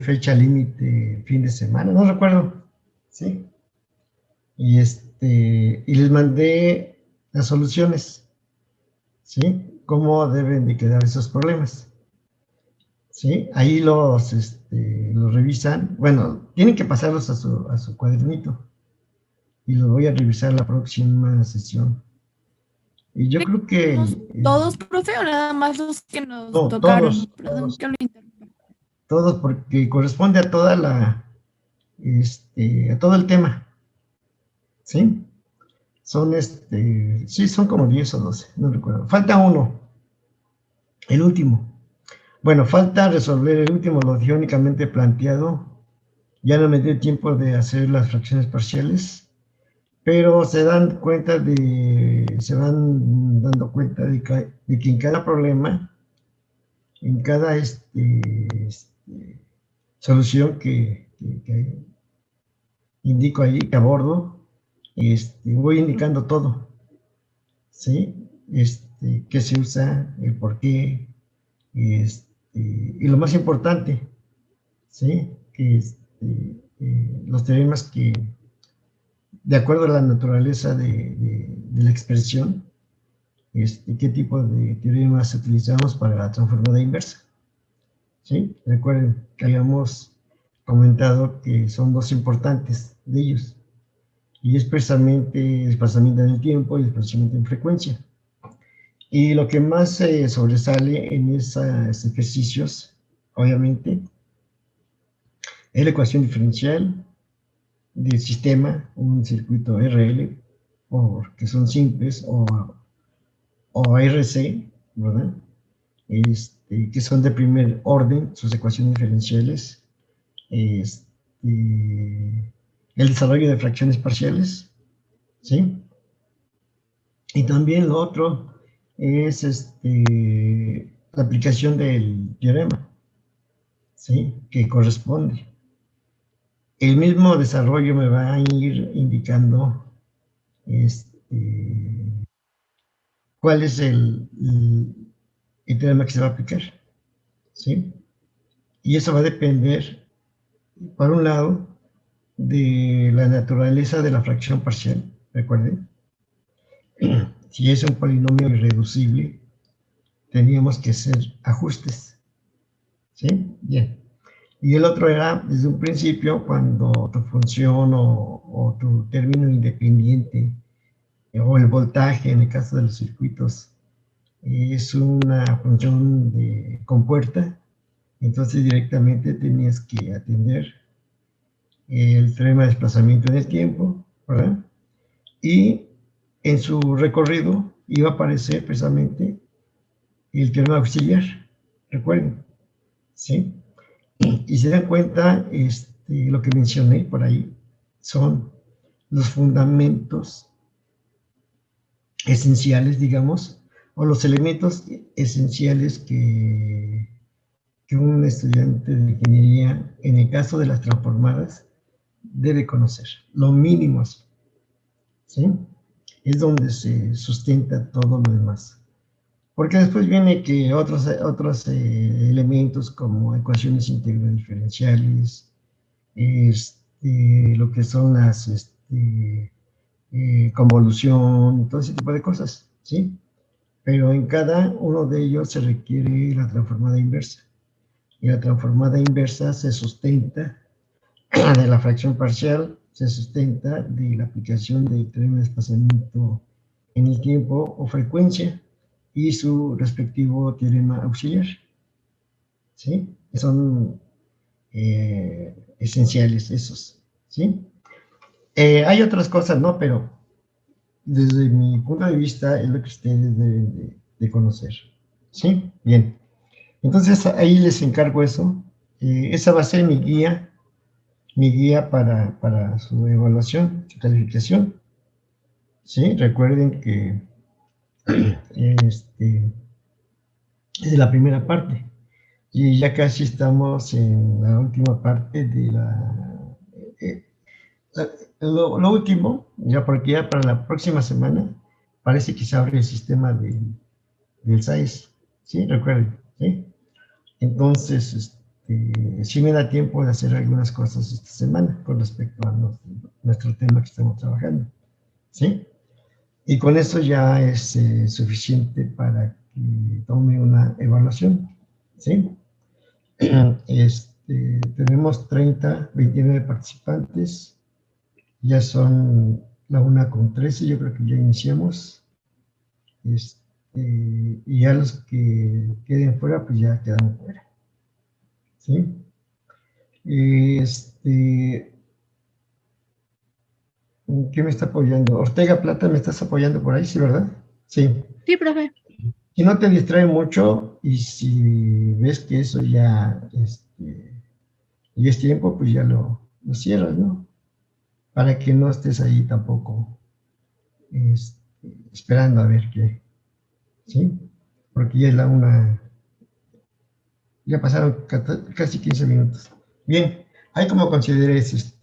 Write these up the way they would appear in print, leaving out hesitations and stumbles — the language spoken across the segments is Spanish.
fecha límite fin de semana, no recuerdo, ¿sí? Y les mandé las soluciones, ¿sí? Cómo deben de quedar esos problemas, ¿sí? Ahí los revisan, bueno, tienen que pasarlos a su cuadernito y los voy a revisar la próxima sesión. Y yo creo que ¿Todos, profe, o nada más los que nos no, tocaron? Perdón todos, que lo interrumpa. todos, porque corresponde a toda a todo el tema, ¿sí? Sí, son como 10 o 12, no recuerdo. Falta uno, el último. Bueno, falta resolver el último, lo únicamente planteado. Ya no me dio tiempo de hacer las fracciones parciales, pero se van dando cuenta de que en cada problema, en cada solución que indico ahí, que abordo, voy indicando todo, ¿sí? Qué se usa, el por qué, y lo más importante, ¿sí? Los teoremas que, de acuerdo a la naturaleza de la expresión, qué tipo de teoremas utilizamos para la transformada inversa, ¿sí? Recuerden que habíamos comentado que son dos importantes de ellos, y es precisamente desplazamiento en el tiempo y desplazamiento en frecuencia. Y lo que más sobresale en esos ejercicios, obviamente, es la ecuación diferencial del sistema, un circuito RL, que son simples, o RC, ¿verdad? Que son de primer orden, sus ecuaciones diferenciales, este, el desarrollo de fracciones parciales, ¿sí? Y también lo otro es la aplicación del teorema, ¿sí? Que corresponde. El mismo desarrollo me va a ir indicando cuál es el teorema que se va a aplicar, ¿sí? Y eso va a depender, por un lado, de la naturaleza de la fracción parcial, recuerden. Si es un polinomio irreducible, teníamos que hacer ajustes, ¿sí? Bien. Y el otro era, desde un principio, cuando tu función o tu término independiente, o el voltaje en el caso de los circuitos, es una función de compuerta, entonces directamente tenías que atender el teorema de desplazamiento en el tiempo, ¿verdad? Y en su recorrido iba a aparecer precisamente el teorema auxiliar, recuerden, ¿sí? Y se dan cuenta, lo que mencioné por ahí, son los fundamentos esenciales, digamos, o los elementos esenciales que un estudiante de ingeniería, en el caso de las transformadas, debe conocer, lo mínimo, ¿sí? Es donde se sustenta todo lo demás. Porque después viene que otros elementos como ecuaciones integrales diferenciales, lo que son las convolución, todo ese tipo de cosas, ¿sí? Pero en cada uno de ellos se requiere la transformada inversa. Y la transformada inversa se sustenta de la fracción parcial, se sustenta de la aplicación del teorema de desplazamiento en el tiempo o frecuencia y su respectivo teorema auxiliar, ¿sí? Son esenciales esos, ¿sí? Hay otras cosas, ¿no? Pero desde mi punto de vista es lo que ustedes deben de conocer, ¿sí? Bien. Entonces ahí les encargo eso. Esa va a ser mi guía para su evaluación, su calificación, ¿sí? Recuerden que es la primera parte y ya casi estamos en la última parte de eh, lo último, ya porque ya para la próxima semana parece que se abre el sistema del SAIS, ¿sí? Recuerden, ¿sí? Entonces, sí me da tiempo de hacer algunas cosas esta semana con respecto a nuestro tema que estamos trabajando, ¿sí? Y con eso ya es suficiente para que tome una evaluación, ¿sí? Tenemos 29 participantes, ya son la 1:13, yo creo que ya iniciamos, y ya los que queden fuera, pues ya quedan fuera, ¿sí? ¿Qué me está apoyando? Ortega Plata, ¿me estás apoyando por ahí? Sí, ¿verdad? Sí. Sí, profe. Si no te distrae mucho y si ves que eso ya, y es tiempo, pues ya lo cierras, ¿no? Para que no estés ahí tampoco esperando a ver qué, ¿sí? Porque ya es la una, ya pasaron casi 15 minutos. Bien, ahí como consideres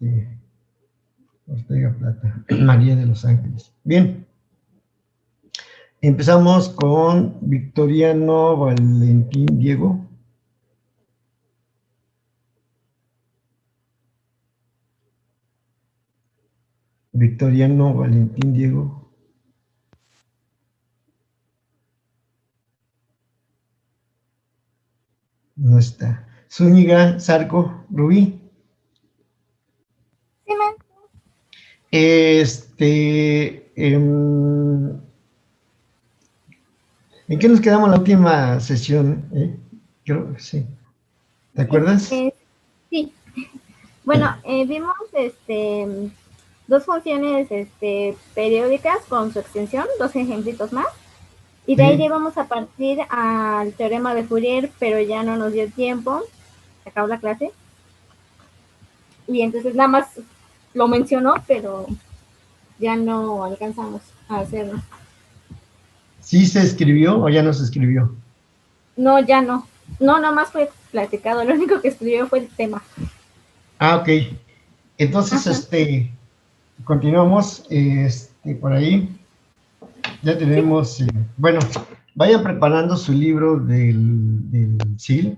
Ortega Plata, María de los Ángeles. Bien, empezamos con Victoriano Valentín Diego. Victoriano Valentín Diego. No está. Zúñiga Zarco Rubí. Sí, man. ¿En qué nos quedamos en la última sesión? Creo que sí. ¿Te acuerdas? Sí. Bueno, vimos dos funciones periódicas con su extensión, dos ejemplitos más. Y de ahí ya íbamos a partir al teorema de Fourier, pero ya no nos dio tiempo. Se acabó la clase. Y entonces nada más lo mencionó, pero ya no alcanzamos a hacerlo. ¿Sí se escribió o ya no se escribió? No, ya no. No, nada más fue platicado. Lo único que escribió fue el tema. Ah, ok. Entonces, continuamos por ahí. Ya tenemos, bueno, vayan preparando su libro del SIL.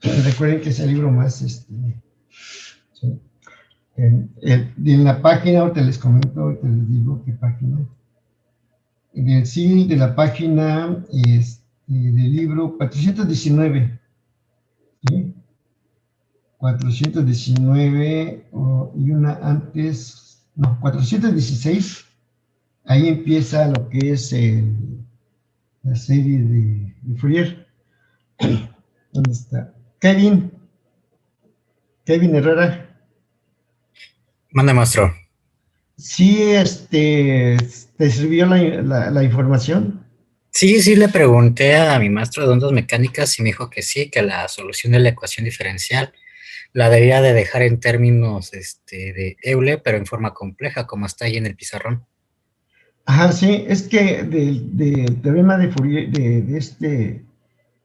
Recuerden que es el libro más, ¿sí? En la página, ahorita les comento, ahorita les digo qué página. En el SIL de la página del libro 419, ¿sí? 419 y una antes, no, 416, ahí empieza lo que es la serie de Fourier. ¿Dónde está? Kevin Herrera. Manda, maestro. ¿Sí te sirvió la información? Sí, le pregunté a mi maestro de ondas mecánicas y me dijo que sí, que la solución de la ecuación diferencial la debía de dejar en términos de Euler, pero en forma compleja, como está ahí en el pizarrón. Ajá, sí, es que del teorema de Fourier, de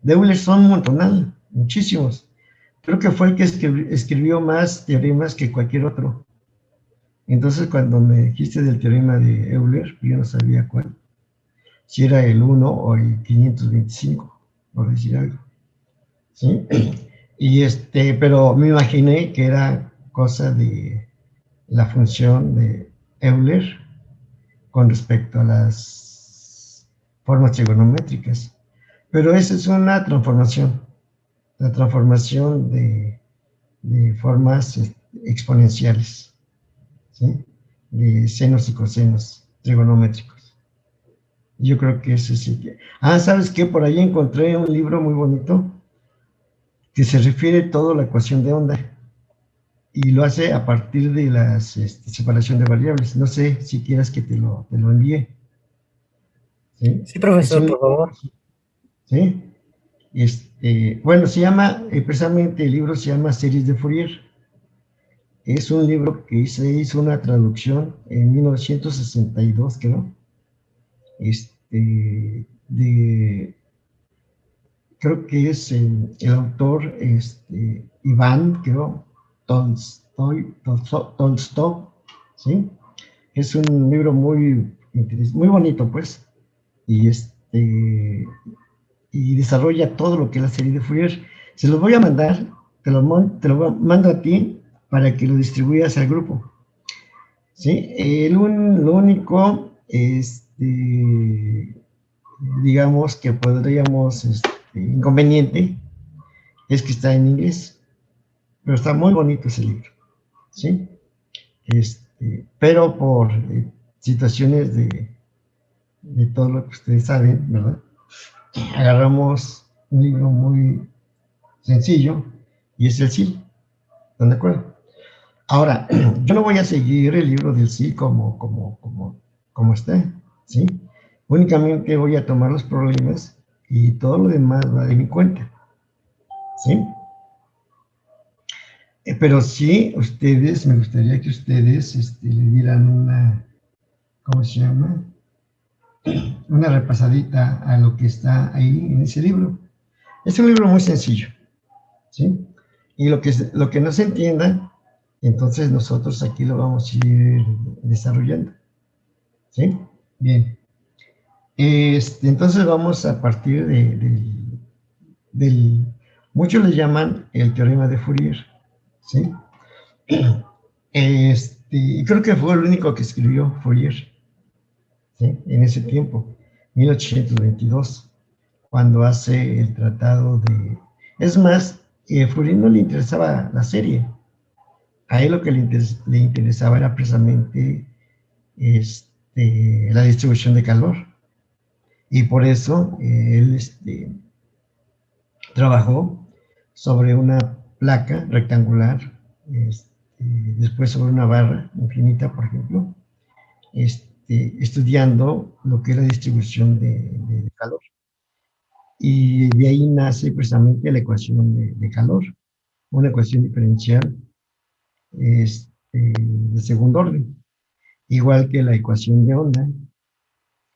Euler son un montonal, muchísimos. Creo que fue el que escribió más teoremas que cualquier otro. Entonces, cuando me dijiste del teorema de Euler, yo no sabía cuál. Si era el 1 o el 525, por decir algo. ¿Sí? Y pero me imaginé que era cosa de la función de Euler con respecto a las formas trigonométricas. Pero esa es una transformación, la transformación de formas exponenciales, ¿sí? De senos y cosenos trigonométricos. Yo creo que ese sí que... Ah, ¿sabes qué? Por ahí encontré un libro muy bonito que se refiere todo a la ecuación de onda y lo hace a partir de la separación de variables. No sé si quieras que te lo envíe. ¿Sí? Sí, profesor, por favor. ¿Sí? Bueno, se llama, precisamente el libro se llama Series de Fourier. Es un libro que se hizo una traducción en 1962, creo. Creo que es el autor, Iván, creo, Tolstoy, ¿sí? Es un libro muy bonito, pues, y y desarrolla todo lo que es la serie de Fourier. Se los voy a mandar te lo mando a ti para que lo distribuyas al grupo. ¿Sí? Lo único, digamos que podríamos, inconveniente, es que está en inglés, pero está muy bonito ese libro, ¿sí? Pero por situaciones de todo lo que ustedes saben, ¿verdad? Agarramos un libro muy sencillo y es el CIL, ¿están de acuerdo? Ahora, yo no voy a seguir el libro del CIL como está, ¿sí? Únicamente voy a tomar los problemas y todo lo demás va de mi cuenta, ¿sí? Pero sí, me gustaría que ustedes le dieran una, ¿cómo se llama? Una repasadita a lo que está ahí en ese libro. Es un libro muy sencillo, ¿sí? Y lo que no se entienda, entonces nosotros aquí lo vamos a ir desarrollando, ¿sí? Bien. Entonces vamos a partir del, muchos le llaman el teorema de Fourier, ¿sí? Y creo que fue el único que escribió Fourier, ¿sí? En ese tiempo, 1822, cuando hace el tratado de... Es más, Fourier no le interesaba la serie, a él lo que le interesaba era precisamente la distribución de calor, y por eso él trabajó sobre una placa rectangular, después sobre una barra infinita, por ejemplo, estudiando lo que es la distribución de calor. Y de ahí nace precisamente la ecuación de calor, una ecuación diferencial de segundo orden, igual que la ecuación de onda,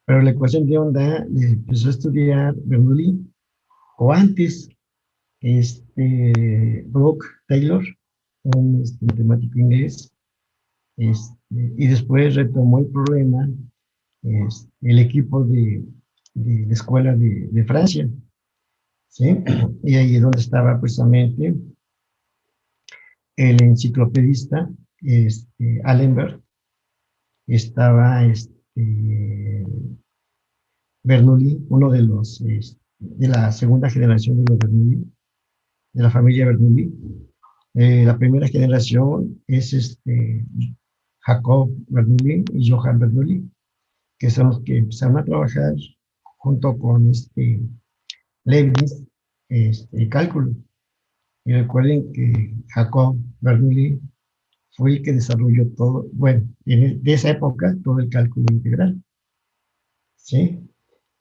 pero la ecuación de onda le empezó a estudiar Bernoulli, o antes, Brock Taylor, un matemático inglés, y después retomó el problema el equipo de la escuela de Francia, ¿sí? Y ahí es donde estaba precisamente el enciclopedista Allenberg, estaba Bernoulli, uno de los de la segunda generación de los Bernoulli, de la familia Bernoulli. La primera generación es Jacob Bernoulli y Johann Bernoulli, que son los que empezaron a trabajar junto con Leibniz, el cálculo. Y recuerden que Jacob Bernoulli fue el que desarrolló todo, bueno, de esa época, todo el cálculo integral, ¿sí?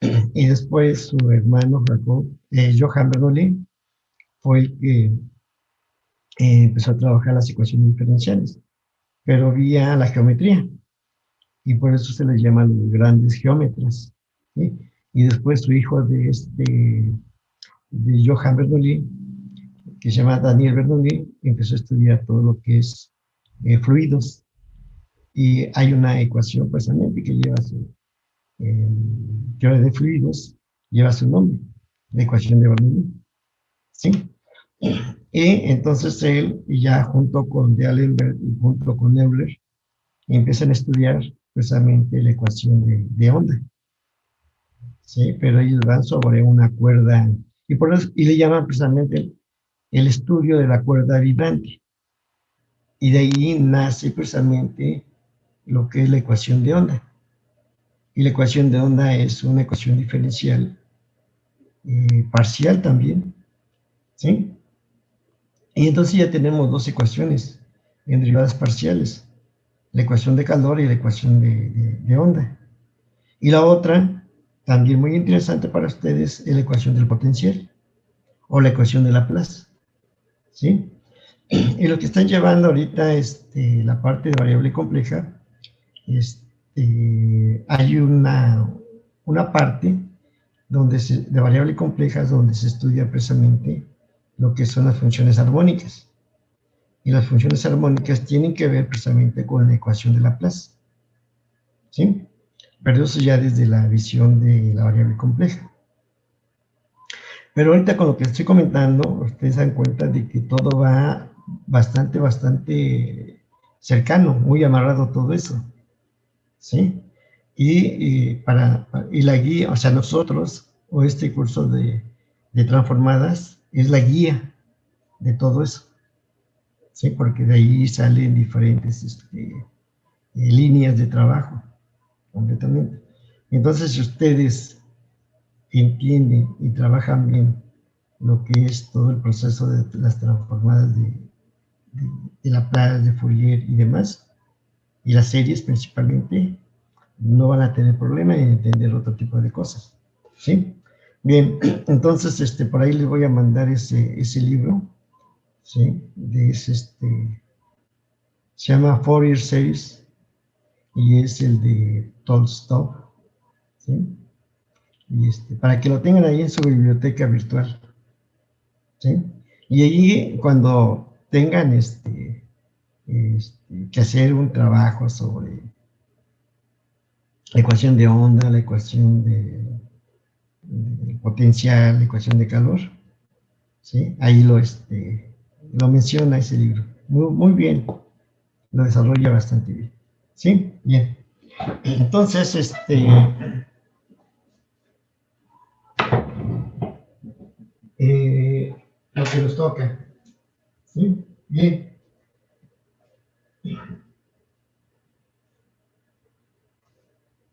Y después su hermano Jacob, Johann Bernoulli, fue el que empezó a trabajar las ecuaciones diferenciales, pero vía la geometría, y por eso se les llama los grandes geómetras, ¿sí? Y después su hijo de Johann Bernoulli, que se llama Daniel Bernoulli, empezó a estudiar todo lo que es fluidos, y hay una ecuación precisamente que lleva su teoría de fluidos, lleva su nombre, la ecuación de Bernoulli, ¿sí? Y entonces él, ya junto con de Allenberg y junto con Euler, empiezan a estudiar precisamente la ecuación de onda, ¿sí? Pero ellos van sobre una cuerda, y le llaman precisamente el estudio de la cuerda vibrante, y de ahí nace precisamente lo que es la ecuación de onda. Y la ecuación de onda es una ecuación diferencial parcial también, ¿sí? Y entonces ya tenemos dos ecuaciones en derivadas parciales, la ecuación de calor y la ecuación de onda. Y la otra, también muy interesante para ustedes, es la ecuación del potencial, o la ecuación de Laplace, ¿sí? Y lo que están llevando ahorita, la parte de variable compleja, hay una parte de variable compleja donde se estudia precisamente lo que son las funciones armónicas. Y las funciones armónicas tienen que ver precisamente con la ecuación de Laplace, ¿sí? Pero eso ya desde la visión de la variable compleja. Pero ahorita con lo que estoy comentando, ustedes se dan cuenta de que todo va bastante cercano, muy amarrado todo eso, ¿sí? Y la guía, o sea, nosotros, o este curso de transformadas, es la guía de todo eso, ¿sí? Porque de ahí salen diferentes líneas de trabajo, completamente. Entonces, si ustedes entienden y trabajan bien lo que es todo el proceso de las transformadas de Laplace, de Fourier y demás, y las series principalmente, no van a tener problema en entender otro tipo de cosas, ¿sí? Bien, entonces, por ahí les voy a mandar ese libro, ¿sí? Se llama Fourier Series, y es el de Tolstoy, ¿sí? Y para que lo tengan ahí en su biblioteca virtual, ¿sí? Y ahí cuando tengan que hacer un trabajo sobre la ecuación de onda, la ecuación de potencial, la ecuación de calor, ¿sí? Ahí lo menciona ese libro. Muy, muy bien, lo desarrolla bastante bien. ¿Sí? Bien. Entonces, lo que nos toca. ¿Sí? Bien.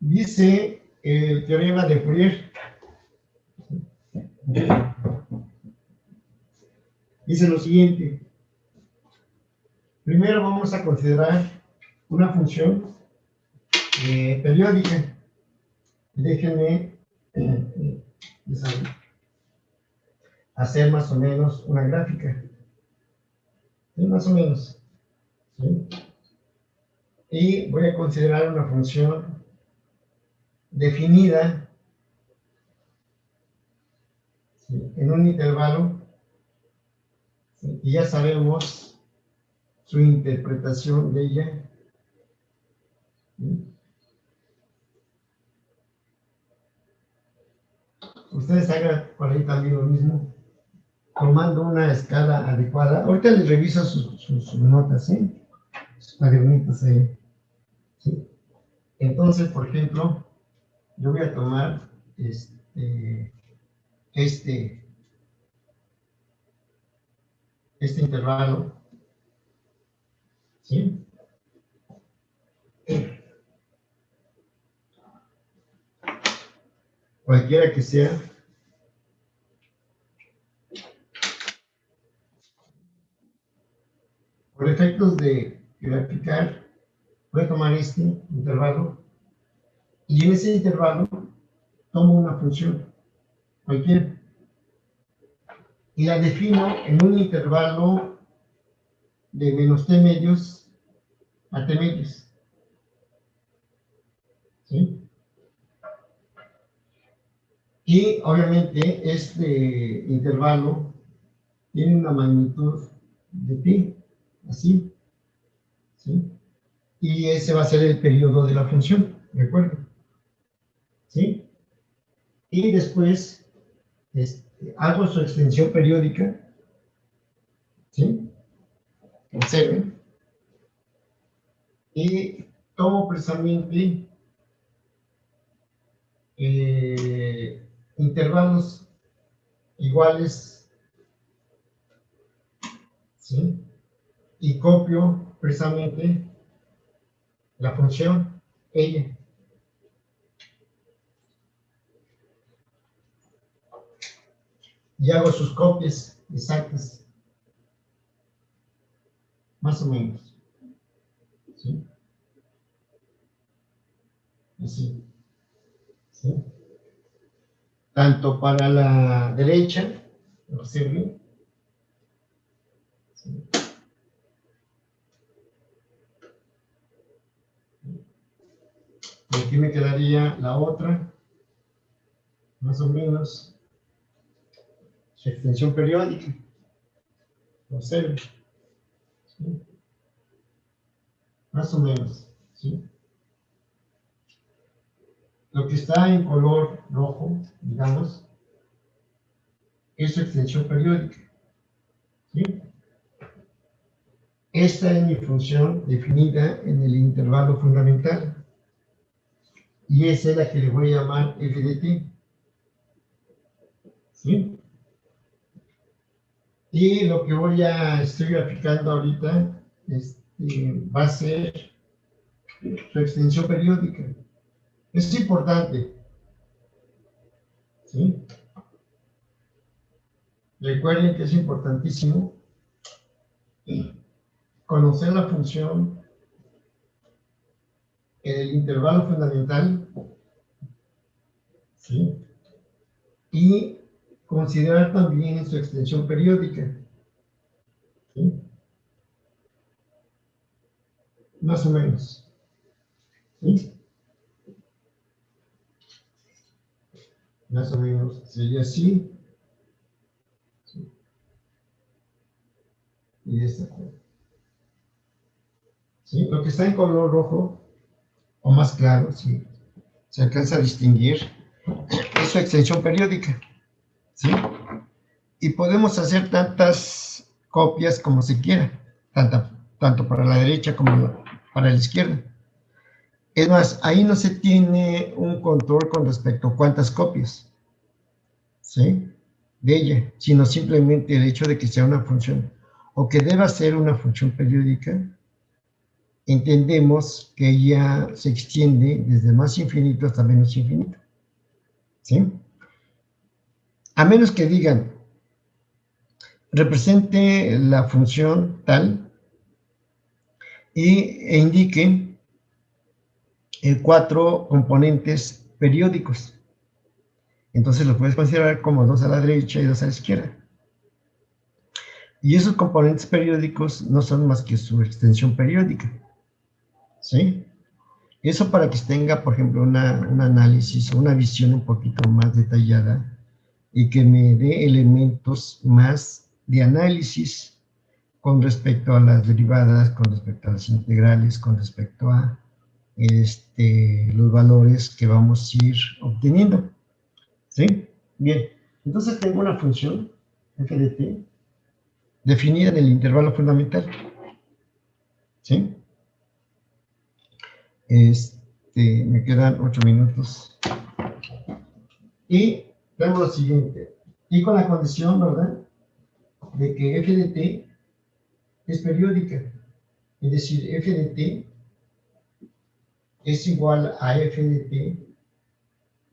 Dice el teorema de Fourier. Dice lo siguiente. Primero vamos a considerar una función periódica. Déjenme hacer más o menos una gráfica. ¿Sí? Más o menos. ¿Sí? Y voy a considerar una función definida, ¿sí?, en un intervalo, ¿sí?, y ya sabemos su interpretación de ella. ¿Sí? Ustedes hagan por ahí también lo mismo, tomando una escala adecuada. Ahorita les reviso sus notas, ¿sí? Sus cuadernitos ahí. ¿Sí? Entonces, por ejemplo, yo voy a tomar este intervalo, ¿sí? Cualquiera que sea, por efectos de graficar, voy a tomar este intervalo, y en ese intervalo tomo una función cualquiera y la defino en un intervalo de menos t medios a t medios, ¿sí? Y obviamente este intervalo tiene una magnitud de pi, así, ¿sí? Y ese va a ser el periodo de la función, ¿de acuerdo? ¿Sí? Y después hago su extensión periódica, ¿sí? Observen. Y tomo precisamente intervalos iguales, ¿sí? Y copio precisamente la función ella. Y hago sus copias exactas, más o menos, ¿sí? Así, ¿sí? Tanto para la derecha, observen, ¿sí? Y aquí me quedaría la otra, más o menos, su extensión periódica, observen, ¿sí? Más o menos, ¿sí? Lo que está en color rojo, digamos, es su extensión periódica. ¿Sí? Esta es mi función definida en el intervalo fundamental. Y esa es la que le voy a llamar f de t. ¿Sí? Y lo que estoy graficando ahorita va a ser su extensión periódica. Es importante. ¿Sí? Recuerden que es importantísimo conocer la función en el intervalo fundamental, ¿sí? Y considerar también su extensión periódica, ¿sí? Más o menos, ¿sí? Más o menos sería así, ¿sí? Y de esta forma, ¿sí? Lo que está en color rojo, o más claro, ¿sí? Se alcanza a distinguir, es su extensión periódica, ¿sí? Y podemos hacer tantas copias como se quiera, tanto para la derecha como para la izquierda. Es más, ahí no se tiene un control con respecto a cuántas copias, ¿sí? De ella, sino simplemente el hecho de que sea una función, o que deba ser una función periódica, entendemos que ella se extiende desde más infinito hasta menos infinito, ¿sí? A menos que digan, represente la función tal e indique 4 componentes periódicos. Entonces lo puedes considerar como 2 a la derecha y 2 a la izquierda. Y esos componentes periódicos no son más que su extensión periódica, ¿sí? Eso para que tenga, por ejemplo, un análisis o una visión un poquito más detallada y que me dé elementos más de análisis con respecto a las derivadas, con respecto a las integrales, con respecto a los valores que vamos a ir obteniendo, ¿sí? Bien, entonces tengo una función f de t definida en el intervalo fundamental, ¿sí? Me quedan 8 minutos. Y vemos lo siguiente, y con la condición, ¿verdad?, de que f de t es periódica, es decir, f de t es igual a f de t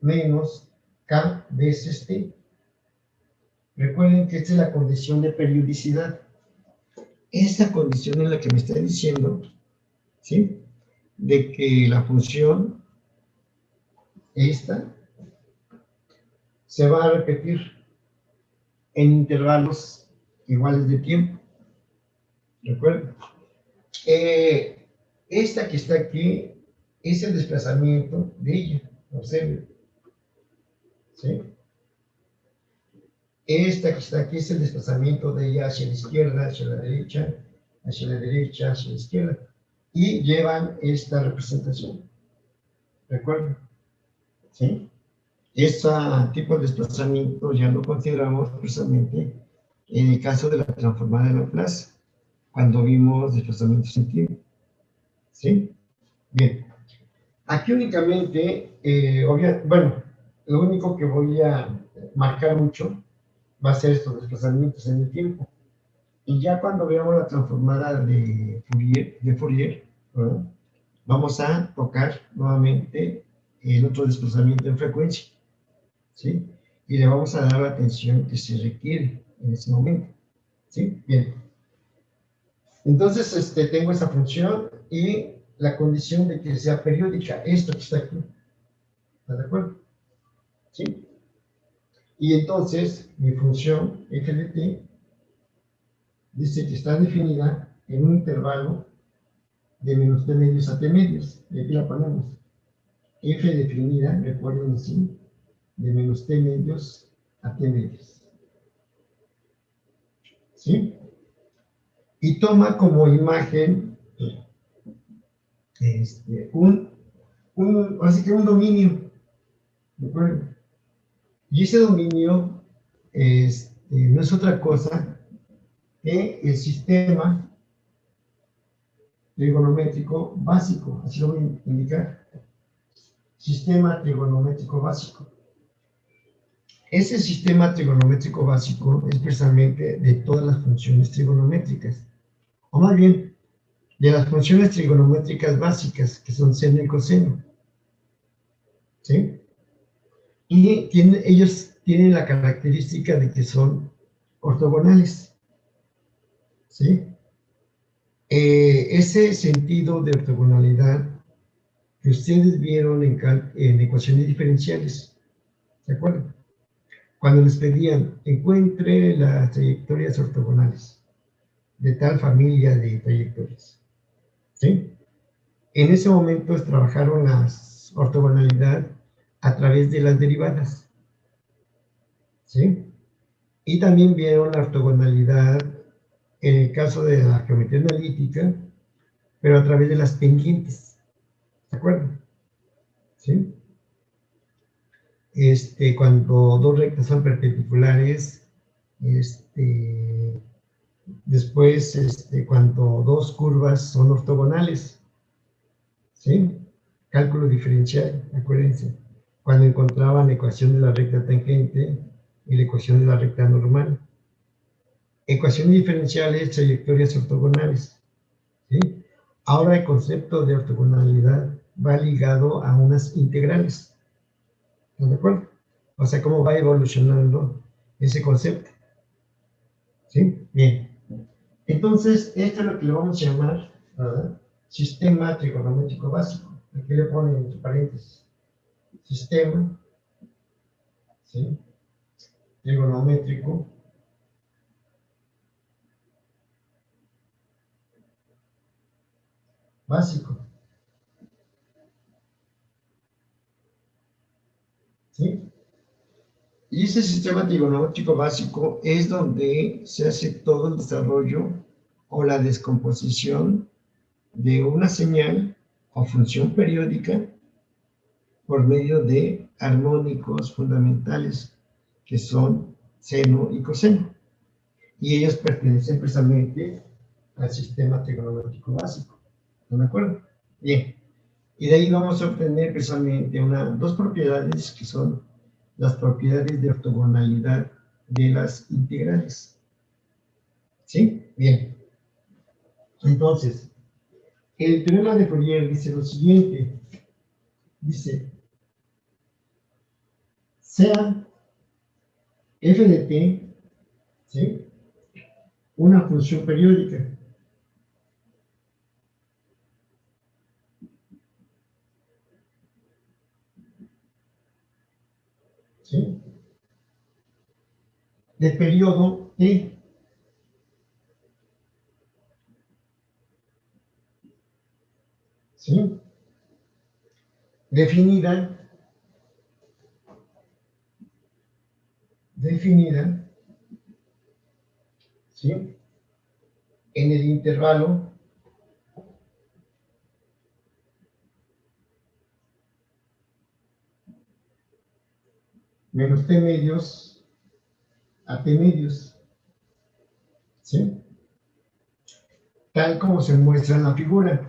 menos k veces t. Recuerden que esta es la condición de periodicidad. Esta condición es la que me está diciendo, ¿sí?, de que la función esta se va a repetir en intervalos iguales de tiempo. ¿Recuerden? Esta que está aquí es el desplazamiento de ella, observen, ¿sí? Esta que está aquí es el desplazamiento de ella hacia la izquierda, hacia la derecha, hacia la derecha, hacia la izquierda, y llevan esta representación. ¿Recuerden? ¿Sí? Este tipo de desplazamiento ya lo consideramos precisamente en el caso de la transformada de Laplace, cuando vimos desplazamientos en tiempo. ¿Sí? Bien. Aquí únicamente, bueno, lo único que voy a marcar mucho va a ser estos desplazamientos en el tiempo. Y ya cuando veamos la transformada de Fourier, ¿verdad?, vamos a tocar nuevamente el otro desplazamiento en frecuencia, ¿sí? Y le vamos a dar la atención que se requiere en ese momento, ¿sí? Bien. Entonces, tengo esa función y la condición de que sea periódica, esto que está aquí. ¿Está de acuerdo? ¿Sí? Y entonces, mi función f de t dice que está definida en un intervalo de menos t medios a t medios. Y aquí la ponemos. F definida, recuerden así, de menos t medios a t medios. ¿Sí? Y toma como imagen así que un dominio. ¿De acuerdo? Y ese dominio no es otra cosa que el sistema trigonométrico básico, así lo voy a indicar. Sistema trigonométrico básico. Ese sistema trigonométrico básico es precisamente de todas las funciones trigonométricas, o más bien, de las funciones trigonométricas básicas, que son seno y coseno. ¿Sí? Y ellos tienen la característica de que son ortogonales. ¿Sí? Ese sentido de ortogonalidad que ustedes vieron en ecuaciones diferenciales, ¿se acuerdan? Cuando les pedían, encuentre las trayectorias ortogonales de tal familia de trayectorias. ¿Sí? En ese momento trabajaron la ortogonalidad a través de las derivadas. ¿Sí? Y también vieron la ortogonalidad en el caso de la geometría analítica, pero a través de las pendientes. ¿De acuerdo? ¿Sí? Cuando dos rectas son perpendiculares, después cuando dos curvas son ortogonales, ¿sí? Cálculo diferencial, acuérdense, cuando encontraban la ecuación de la recta tangente y la ecuación de la recta normal. Ecuaciones diferenciales, trayectorias ortogonales, ¿sí? Ahora el concepto de ortogonalidad va ligado a unas integrales. ¿Están de acuerdo? O sea, cómo va evolucionando ese concepto. ¿Sí? Bien. Entonces, esto es lo que le vamos a llamar, ¿verdad?, sistema trigonométrico básico. Aquí le ponen entre paréntesis. Sistema, ¿sí?, trigonométrico básico. ¿Sí? Y ese sistema trigonométrico básico es donde se hace todo el desarrollo o la descomposición de una señal o función periódica por medio de armónicos fundamentales, que son seno y coseno. Y ellos pertenecen precisamente al sistema trigonométrico básico. ¿Están de acuerdo? Bien. Y de ahí vamos a obtener precisamente dos propiedades que son las propiedades de ortogonalidad de las integrales. ¿Sí? Bien. Entonces, el teorema de Fourier dice lo siguiente. Dice, sea f de t, ¿sí?, una función periódica. ¿Sí? De periodo t. ¿Sí? Definida, ¿sí?, en el intervalo menos t medios a t medios, ¿sí?, tal como se muestra en la figura.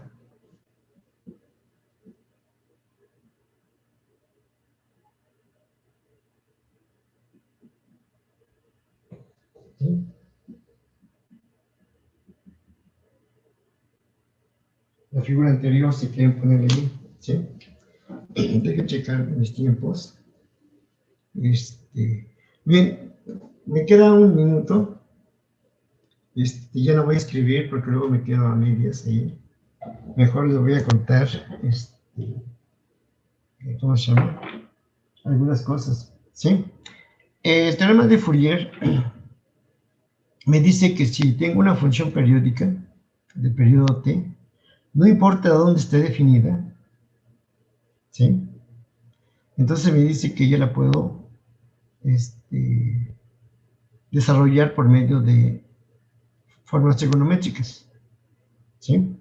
¿Sí? La figura anterior, si quieren ponerle ahí, ¿sí? Dejen checar mis tiempos. Bien, me queda un minuto. Ya no voy a escribir porque luego me quedo a medias ahí. Mejor les voy a contar, ¿cómo se llama?, algunas cosas, ¿sí? El teorema de Fourier me dice que si tengo una función periódica de periodo t, no importa dónde esté definida, ¿sí?, entonces me dice que yo la puedo desarrollar por medio de formas trigonométricas, ¿sí?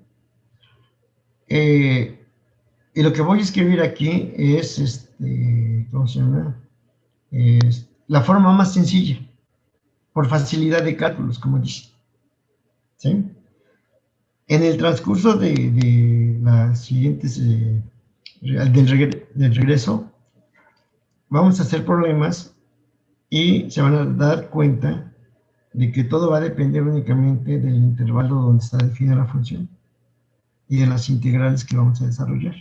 Y lo que voy a escribir aquí es, ¿cómo se llama?, es la forma más sencilla, por facilidad de cálculos, como dice. ¿Sí? En el transcurso de las siguientes, del regreso, vamos a hacer problemas y se van a dar cuenta de que todo va a depender únicamente del intervalo donde está definida la función y de las integrales que vamos a desarrollar.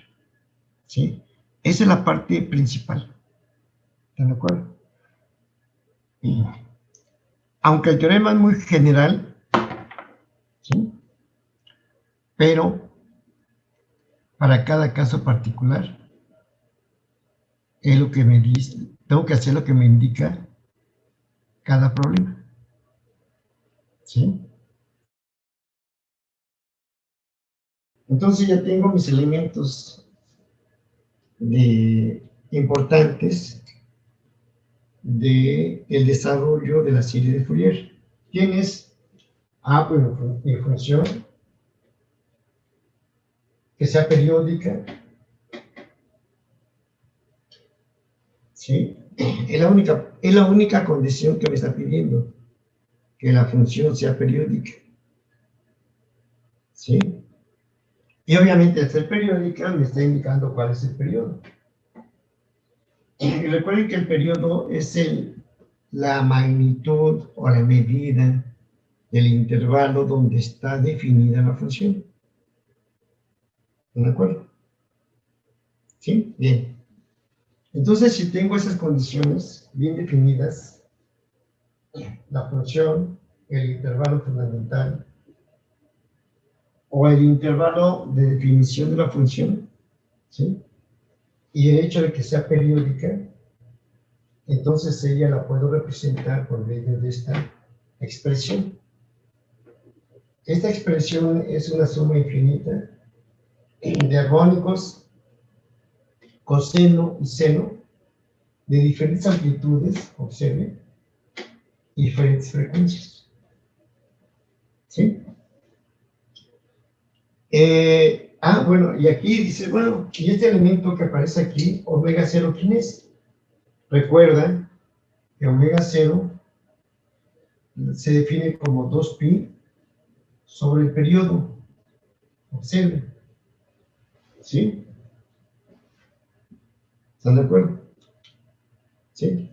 ¿Sí? Esa es la parte principal. ¿Están de acuerdo? Y, aunque el teorema es muy general, ¿sí? Pero para cada caso particular es lo que me dice, tengo que hacer lo que me indica cada problema. ¿Sí? Entonces ya tengo mis elementos importantes del desarrollo de la serie de Fourier. Tienes, bueno, mi función que sea periódica, ¿sí? Es la única condición que me está pidiendo, que la función sea periódica, ¿sí? Y obviamente al ser periódica me está indicando cuál es el periodo. Y recuerden que el periodo es la magnitud o la medida del intervalo donde está definida la función. ¿De acuerdo? ¿Sí? Bien. Entonces, si tengo esas condiciones bien definidas, la función, el intervalo fundamental, o el intervalo de definición de la función, ¿sí? Y el hecho de que sea periódica, entonces ella la puedo representar por medio de esta expresión. Esta expresión es una suma infinita de armónicos, coseno y seno, de diferentes amplitudes, observen, y diferentes frecuencias. ¿Sí? Bueno, y aquí dice, bueno, y este elemento que aparece aquí, omega 0, ¿quién es? Recuerda que omega 0 se define como 2pi sobre el periodo. Observen. ¿Sí? ¿Están de acuerdo? ¿Sí?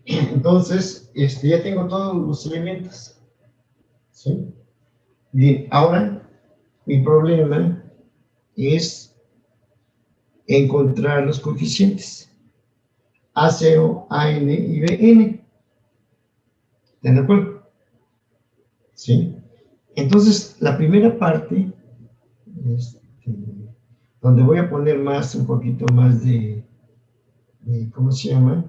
Entonces, ya tengo todos los elementos. ¿Sí? Bien, ahora mi problema es encontrar los coeficientes A0, AN y BN. ¿Están de acuerdo? ¿Sí? Entonces, la primera parte, donde voy a poner un poquito más de ¿cómo se llama?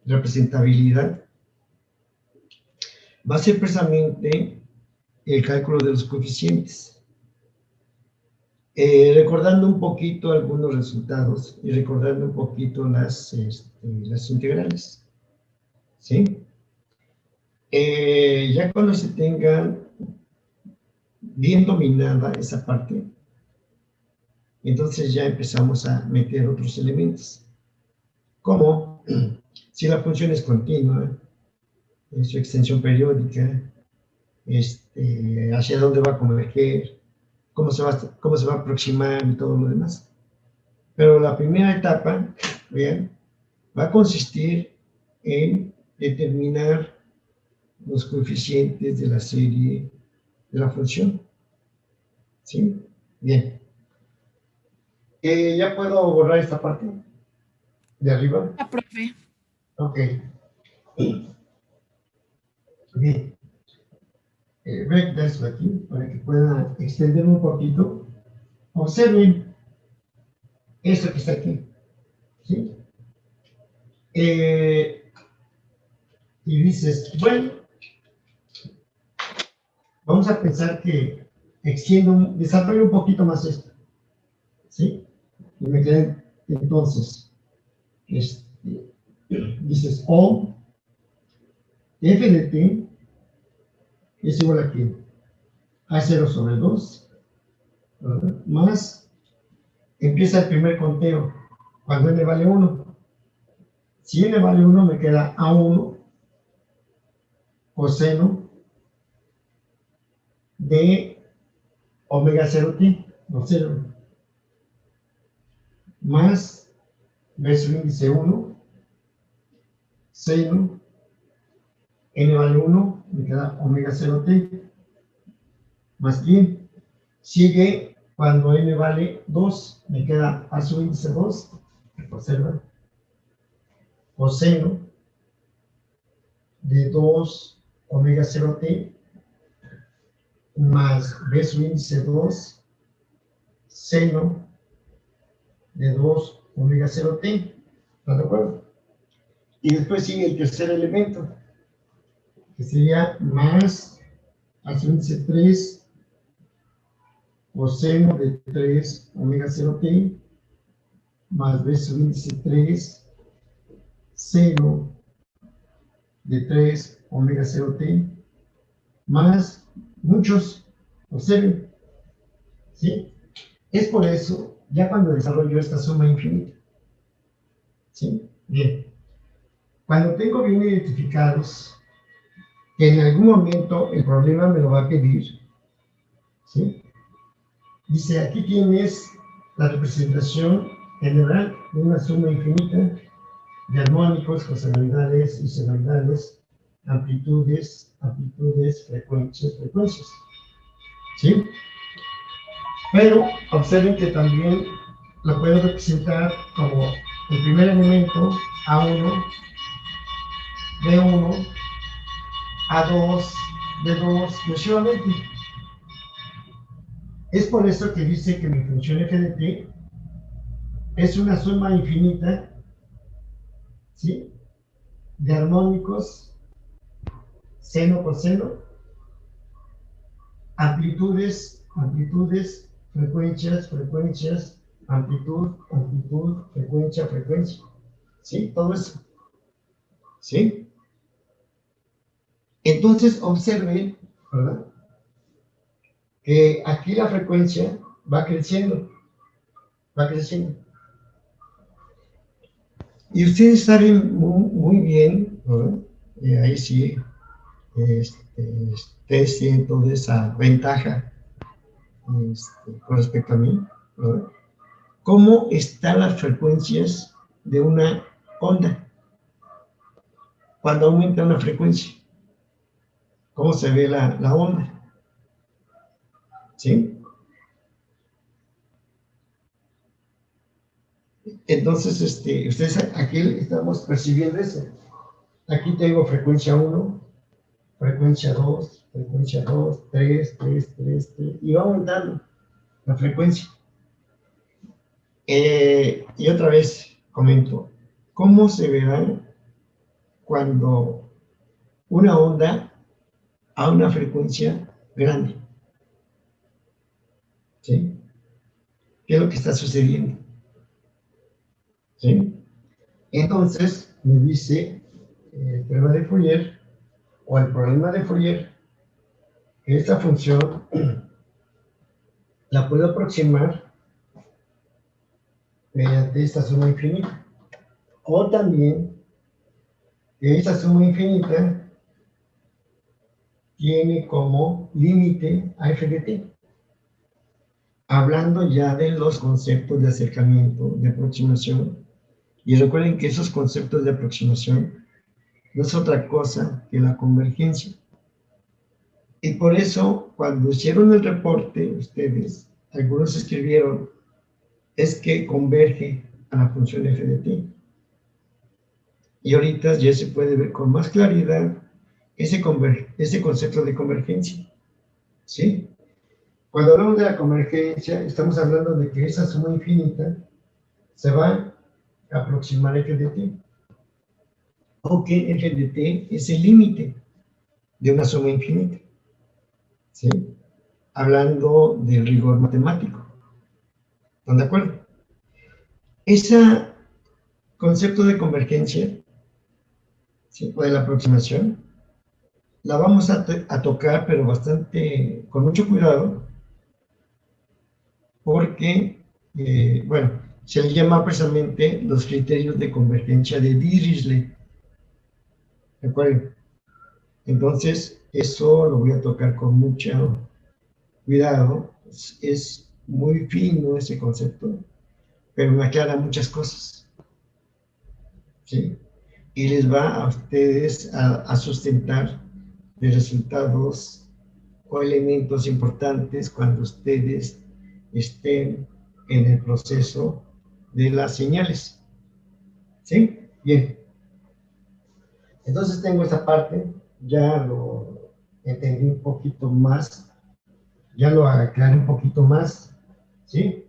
Representabilidad, va a ser precisamente el cálculo de los coeficientes. Recordando un poquito algunos resultados y recordando un poquito las integrales. ¿Sí? Ya cuando se tenga bien dominada esa parte, entonces ya empezamos a meter otros elementos. Como si la función es continua, su extensión periódica, hacia dónde va a converger, cómo se va a aproximar y todo lo demás. Pero la primera etapa, vean, va a consistir en determinar los coeficientes de la serie de la función. ¿Sí? Bien. ¿Ya puedo borrar esta parte de arriba? La profe. Ok. Bien. Voy a quitar esto de aquí para que pueda extender un poquito. Observen esto que está aquí. ¿Sí? Y dices, bueno, vamos a pensar que desarrollo un poquito más esto. ¿Sí? Y me quedan, entonces, dices, O, F de T es igual a ¿qué? A0 sobre 2, ¿verdad? Más, empieza el primer conteo, cuando n vale 1. Si n vale 1, me queda A1 coseno de omega 0t, observen, más B sub índice 1, seno, n vale 1, me queda omega 0t, más bien, sigue cuando n vale 2, me queda a sub índice 2, observa, coseno de 2 omega 0t, más B sub índice 2, seno de 2 omega 0t, ¿están de acuerdo? Y después sigue el tercer elemento, que sería más a sub índice 3 coseno de 3 omega 0t, más B sub índice 3 seno de 3 omega 0t, más muchos, observen, ¿sí? Es por eso, ya cuando desarrollo esta suma infinita, ¿sí? Bien, cuando tengo bien identificados, que en algún momento el problema me lo va a pedir, ¿sí? Dice, aquí tienes la representación general de una suma infinita de armónicos, cosenoidales y senoidales, amplitudes, frecuencias, ¿sí? Pero observen que también lo puedo representar como el primer elemento, A1, B1, A2, B2, sucesivamente. Es por eso que dice que mi función f de t es una suma infinita, ¿sí?, de armónicos, seno por seno, amplitudes, frecuencias, amplitud, frecuencia, ¿sí? Todo eso, ¿sí? Entonces, observen, ¿verdad?, que aquí la frecuencia va creciendo, Y ustedes saben muy bien, ¿verdad?, ahí sí, ustedes tienen toda esa ventaja con respecto a mí, ¿verdad?, cómo están las frecuencias de una onda cuando aumenta una frecuencia, cómo se ve la onda, ¿sí? Entonces, ustedes aquí estamos percibiendo eso. Aquí tengo frecuencia 1, frecuencia 2, 3, y va aumentando la frecuencia. Y otra vez comento, ¿cómo se verá cuando una onda a una frecuencia grande? ¿Sí? ¿Qué es lo que está sucediendo? ¿Sí? Entonces, me dice el teorema de Fourier, o el problema de Fourier, que esta función la puedo aproximar mediante esta suma infinita. O también, que esta suma infinita tiene como límite a f de t. Hablando ya de los conceptos de acercamiento, de aproximación. Y recuerden que esos conceptos de aproximación no es otra cosa que la convergencia. Y por eso, cuando hicieron el reporte, ustedes, algunos escribieron, es que converge a la función f de t. Y ahorita ya se puede ver con más claridad ese concepto de convergencia, ¿sí? Cuando hablamos de la convergencia, estamos hablando de que esa suma infinita se va a aproximar a f de t, o que f de t es el límite de una suma infinita, ¿sí? Hablando del rigor matemático. ¿Están de acuerdo? Ese concepto de convergencia, ¿sí?, o de la aproximación, la vamos a tocar, pero con mucho cuidado, porque, bueno, se le llama precisamente los criterios de convergencia de Dirichlet. ¿Recuerden? Entonces, eso lo voy a tocar con mucho cuidado. Es muy fino ese concepto, pero me aclara muchas cosas, ¿sí? Y les va a ustedes a sustentar de resultados o elementos importantes cuando ustedes estén en el proceso de las señales. ¿Sí? Bien. Entonces tengo esta parte, ya lo entendí un poquito más, ya lo aclaré un poquito más, ¿sí?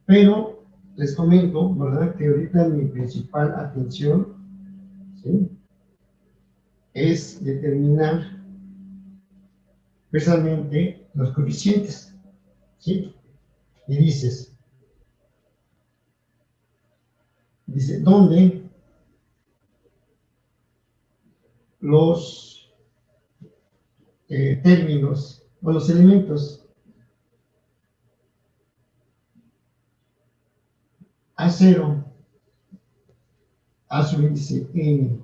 Pero les comento, ¿verdad? Que ahorita mi principal atención, ¿sí? Es determinar precisamente los coeficientes, ¿sí? Y dice, ¿dónde los términos o los elementos A0, A su índice N,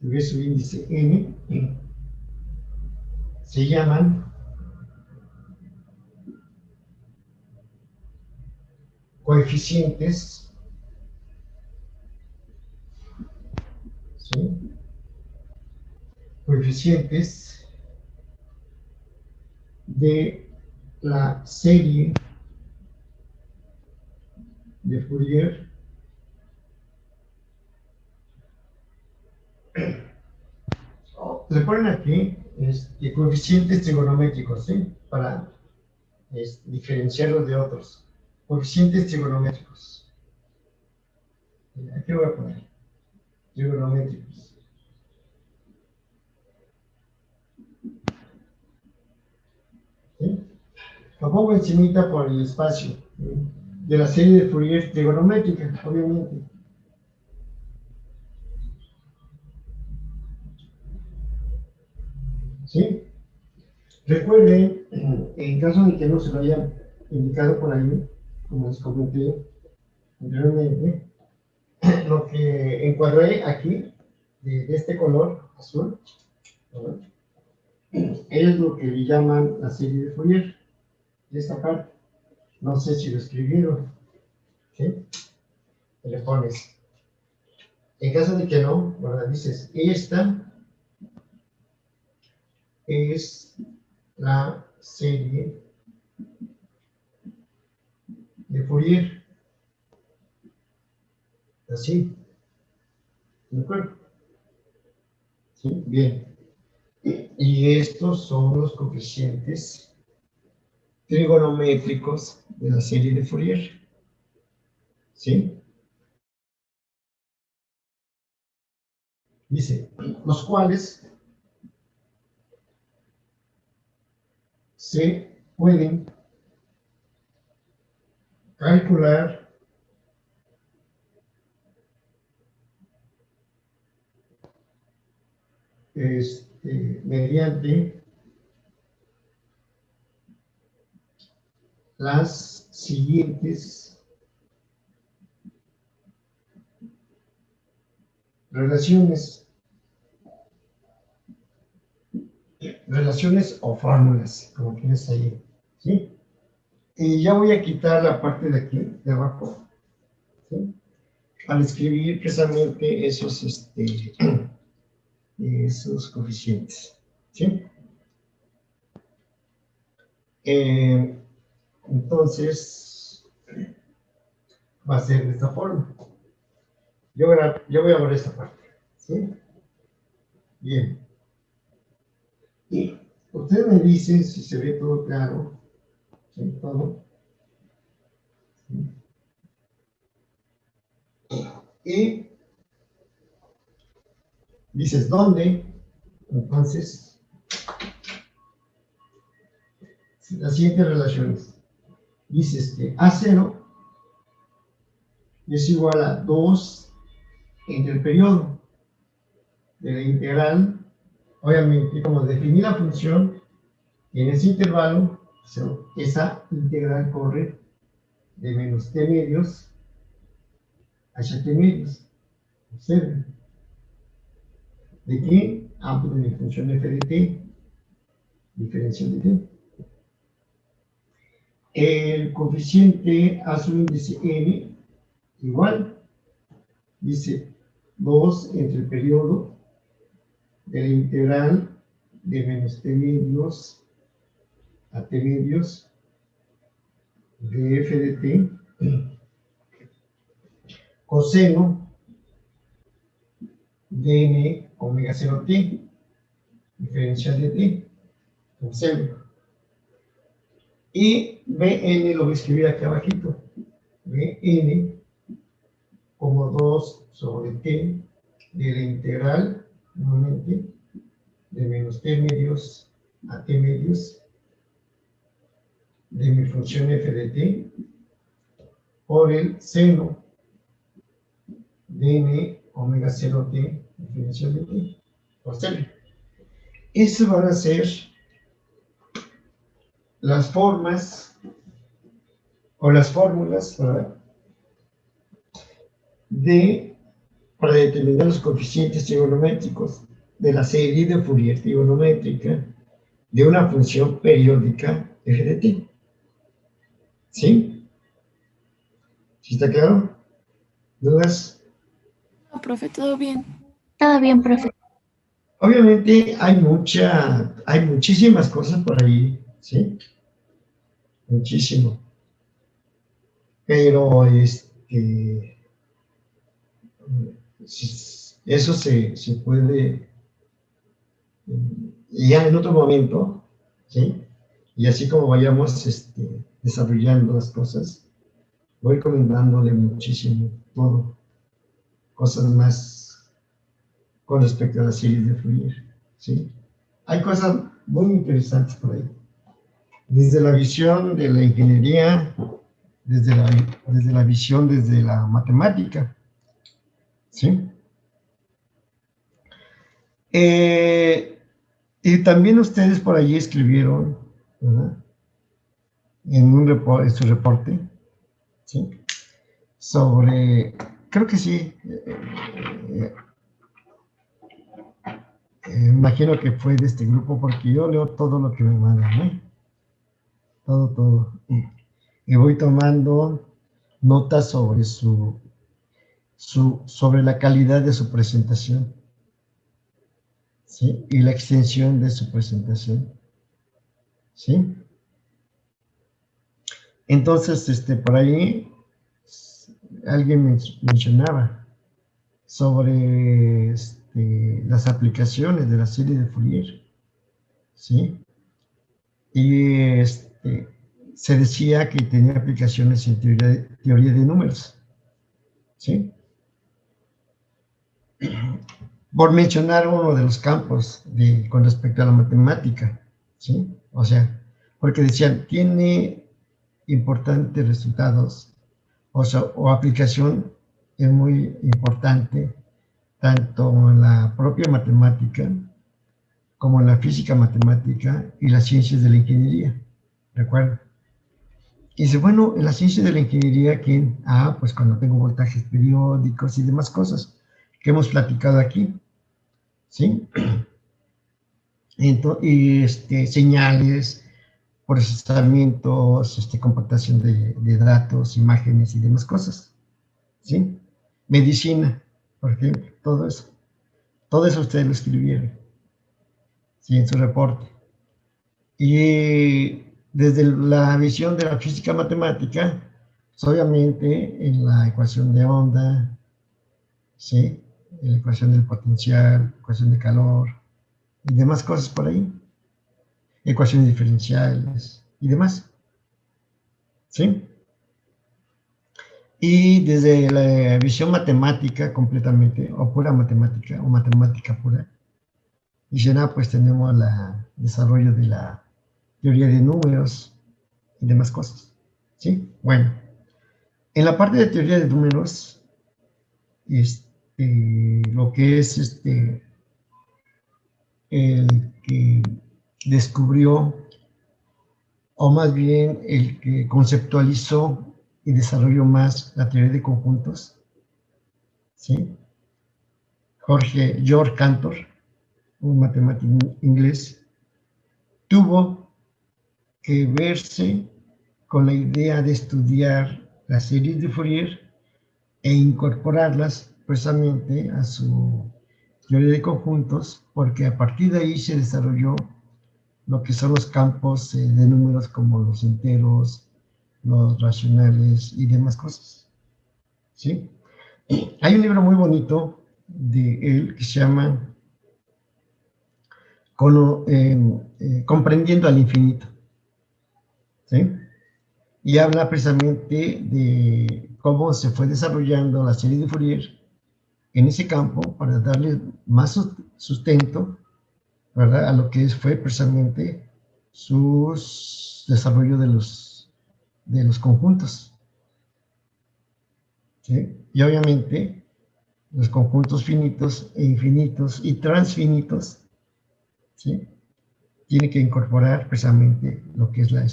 B su índice N, se llaman coeficientes, ¿sí? Coeficientes de la serie de Fourier le ponen aquí coeficientes trigonométricos, ¿sí? Para diferenciarlos de otros. Coeficientes trigonométricos. Aquí lo voy a poner. Trigonométricos. ¿Sí? Lo pongo encimita por el espacio, ¿sí? De la serie de Fourier trigonométrica, obviamente. ¿Sí? Recuerden, en caso de que no se lo hayan indicado por ahí, como les comenté anteriormente, lo que encuadré aquí, de este color azul, ¿verdad? Es lo que le llaman la serie de Fourier, de esta parte. No sé si lo escribieron, ¿sí? Le pones. En caso de que no, ¿verdad? Dices, esta es la serie de Fourier. Así. ¿De acuerdo? ¿Sí? Bien. Y estos son los coeficientes trigonométricos de la serie de Fourier. ¿Sí? Dice, los cuales se pueden calcular mediante las siguientes relaciones o fórmulas, como quieres ahí, ¿sí? Y ya voy a quitar la parte de aquí, de abajo, ¿sí? Al escribir precisamente esos coeficientes, ¿sí? Entonces, va a ser de esta forma. Yo voy a ver esta parte, ¿sí? Bien. Y usted me dice si se ve todo claro, ¿sí? Todo. ¿Sí? Y dices, ¿dónde? Entonces, las siguientes relaciones. Dices que A0 es igual a 2 entre el periodo de la integral. Obviamente, como definí la función, en ese intervalo, esa integral corre de menos t medios hacia t medios. Observen. ¿De qué? amplio de mi función f de t, diferencial de t. El coeficiente a su índice n igual, dice 2 entre el periodo de la integral de menos t medios a t medios de f de t coseno de n omega 0 t, diferencial de t, coseno. Y Bn lo voy a escribir aquí abajito. Bn como 2 sobre t de la integral, nuevamente, de menos t medios a t medios de mi función f de t por el seno de n omega 0 t diferencial de t por seno. Esas van a ser las formas o las fórmulas, ¿verdad?, para determinar los coeficientes trigonométricos de la serie de Fourier trigonométrica de una función periódica f de t. ¿Sí? ¿Sí está claro? ¿Dudas? No, profe, todo bien. Todo bien, profe. Obviamente hay muchísimas cosas por ahí, ¿sí? Muchísimo. Pero eso se puede ya en otro momento, ¿sí? Y así como vayamos desarrollando las cosas, voy comentándole muchísimo todo, cosas más con respecto a la serie de Fourier, ¿sí? Hay cosas muy interesantes por ahí. Desde la visión de la ingeniería, desde la visión desde la matemática, ¿sí? Y también ustedes por allí escribieron, ¿verdad?, en su reporte, ¿sí?, sobre, creo que sí, imagino que fue de este grupo, porque yo leo todo lo que me mandan, ¿eh? Todo. Y voy tomando notas sobre sobre la calidad de su presentación, ¿sí?, y la extensión de su presentación, ¿sí? Entonces, por ahí alguien mencionaba sobre las aplicaciones de la serie de Fourier, ¿sí? Y se decía que tenía aplicaciones en teoría de números, ¿sí? Por mencionar uno de los campos con respecto a la matemática, ¿sí? O sea, porque decían, tiene importantes resultados, o aplicación es muy importante, tanto en la propia matemática, como en la física matemática y las ciencias de la ingeniería, ¿de acuerdo? Y dice, bueno, en la ciencia de la ingeniería, ¿quién? Pues cuando tengo voltajes periódicos y demás cosas que hemos platicado aquí, ¿sí? Y señales, procesamientos, compactación de datos, imágenes y demás cosas, ¿sí? Medicina, por ejemplo, todo eso ustedes lo escribieron, ¿sí?, en su reporte. Y desde la visión de la física matemática, pues obviamente en la ecuación de onda, ¿sí?, en la ecuación del potencial, ecuación de calor y demás cosas por ahí, ecuaciones diferenciales y demás, ¿sí? Y desde la visión matemática completamente, o pura matemática, o matemática pura, dicen, pues tenemos el desarrollo de la teoría de números y demás cosas, ¿sí? Bueno, en la parte de teoría de números, lo que es el que descubrió, o más bien el que conceptualizó y desarrolló más la teoría de conjuntos, ¿sí?, George Cantor, un matemático inglés, tuvo que verse con la idea de estudiar las series de Fourier e incorporarlas precisamente a su teoría de conjuntos, porque a partir de ahí se desarrolló lo que son los campos de números como los enteros, los racionales y demás cosas. ¿Sí? Hay un libro muy bonito de él que se llama Comprendiendo al Infinito. ¿Sí? Y habla precisamente de cómo se fue desarrollando la serie de Fourier en ese campo para darle más sustento, ¿verdad?, a lo que fue precisamente su desarrollo de los conjuntos. ¿Sí? Y obviamente los conjuntos finitos e infinitos y transfinitos, ¿sí?, tiene que incorporar precisamente lo que es la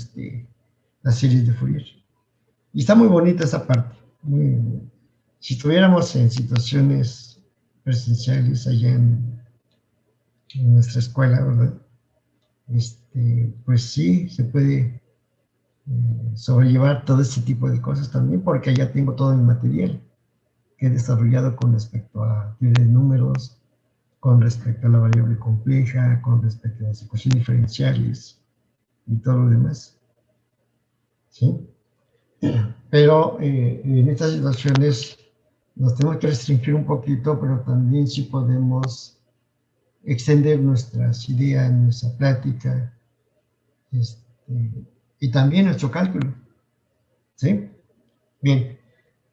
serie de Fourier. Y está muy bonita esa parte. Si estuviéramos en situaciones presenciales allá en nuestra escuela, ¿verdad? Pues sí, se puede sobrellevar todo este tipo de cosas también, porque allá tengo todo mi material que he desarrollado con respecto a teoría de números, con respecto a la variable compleja, con respecto a las ecuaciones diferenciales y todo lo demás. ¿Sí? Pero en estas situaciones nos tenemos que restringir un poquito, pero también sí podemos extender nuestras ideas, nuestra plática, y también nuestro cálculo. ¿Sí? Bien.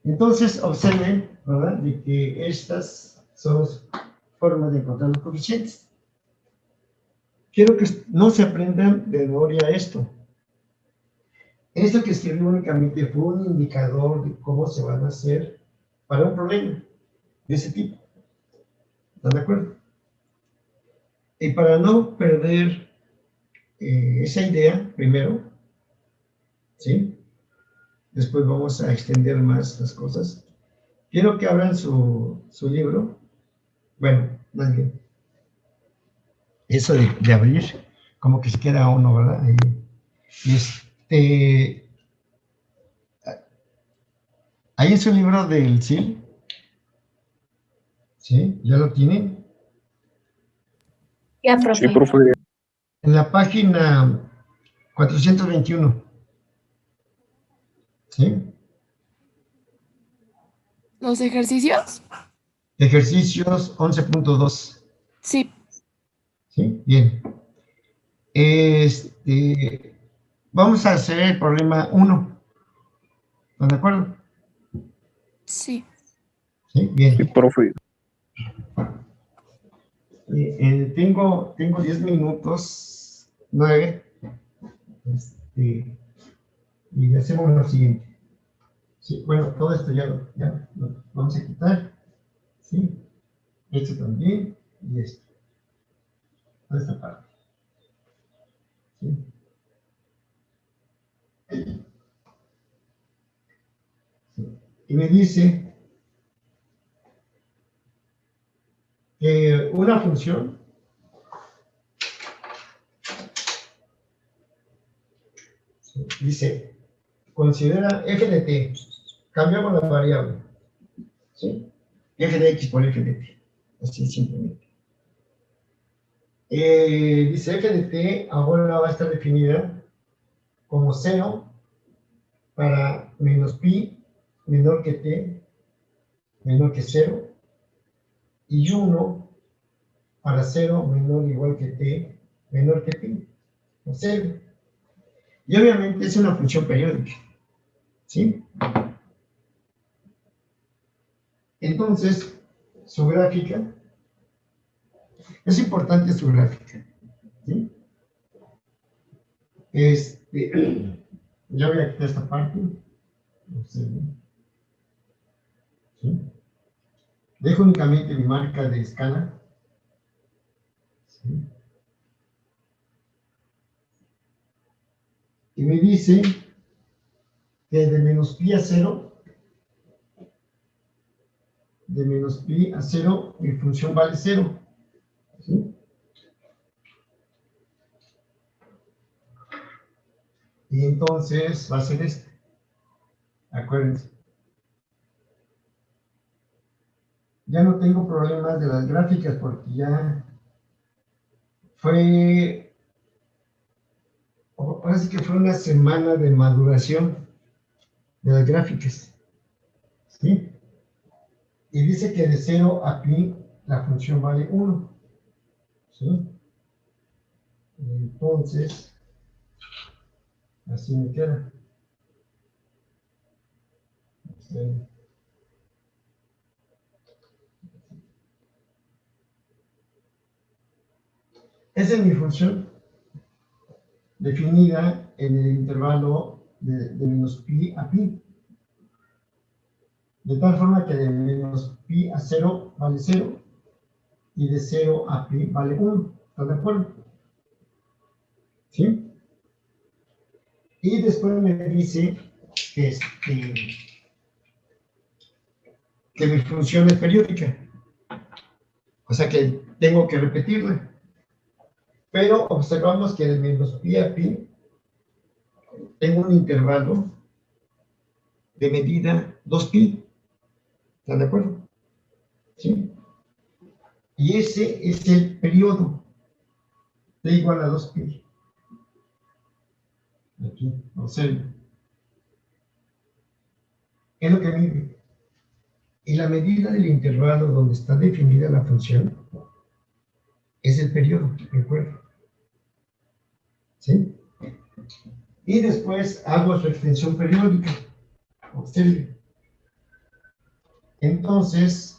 Entonces, observen, ¿verdad?, de que estas son formas de encontrar los coeficientes. Quiero que no se aprendan de memoria esto. Esto que escribí únicamente fue un indicador de cómo se van a hacer para un problema de ese tipo. ¿Están de acuerdo? Y para no perder esa idea, primero, ¿sí?, después vamos a extender más las cosas. Quiero que abran su libro. Bueno, más bien, eso de abrir, como que se queda uno, ¿verdad? Ahí en su libro del CIL, ¿sí? ¿Ya lo tienen? Ya, profe. Sí, profe. En la página 421, ¿sí? ¿Los ejercicios? Ejercicios 11.2, Sí. ¿sí? Bien. Vamos a hacer el problema 1. ¿Están de acuerdo? Sí. Sí, bien. Sí, profe. Tengo 10 minutos, 9, y hacemos lo siguiente. Sí, bueno, todo esto ya lo vamos a quitar. ¿Sí? Esto también y esto. Toda esta parte. ¿Sí? Sí. Y me dice que una función dice, considera f de t, cambiamos la variable, ¿sí?, f de x por f de t, así simplemente. Dice f de t ahora va a estar definida como 0 para menos pi menor que t menor que 0 y 1 para 0 menor o igual que t menor que pi, o 0. Y obviamente es una función periódica, ¿sí? Entonces, su gráfica, es importante su gráfica, ¿sí? Ya voy a quitar esta parte, observen, ¿sí? Dejo únicamente mi marca de escala, ¿sí?, y me dice que de menos pi a 0, de menos pi a 0, mi función vale 0, ¿sí? Y entonces va a ser este. Acuérdense. Ya no tengo problemas de las gráficas porque ya fue, ahora sí que fue una semana de maduración de las gráficas. ¿Sí? Y dice que de 0 a pi la función vale 1. ¿Sí? Entonces, así me queda. Sí. Esa es mi función definida en el intervalo de menos pi a pi. De tal forma que de menos pi a 0 vale 0 y de 0 a pi vale 1. ¿Están de acuerdo? ¿Sí? Y después me dice que mi función es periódica. O sea que tengo que repetirla. Pero observamos que de menos pi a pi tengo un intervalo de medida 2pi. ¿Están de acuerdo? ¿Sí? Y ese es el periodo t igual a 2pi. Aquí, observen. Es lo que mide. Y la medida del intervalo donde está definida la función es el periodo, ¿de acuerdo? ¿Sí? Y después hago su extensión periódica. Observen. Entonces,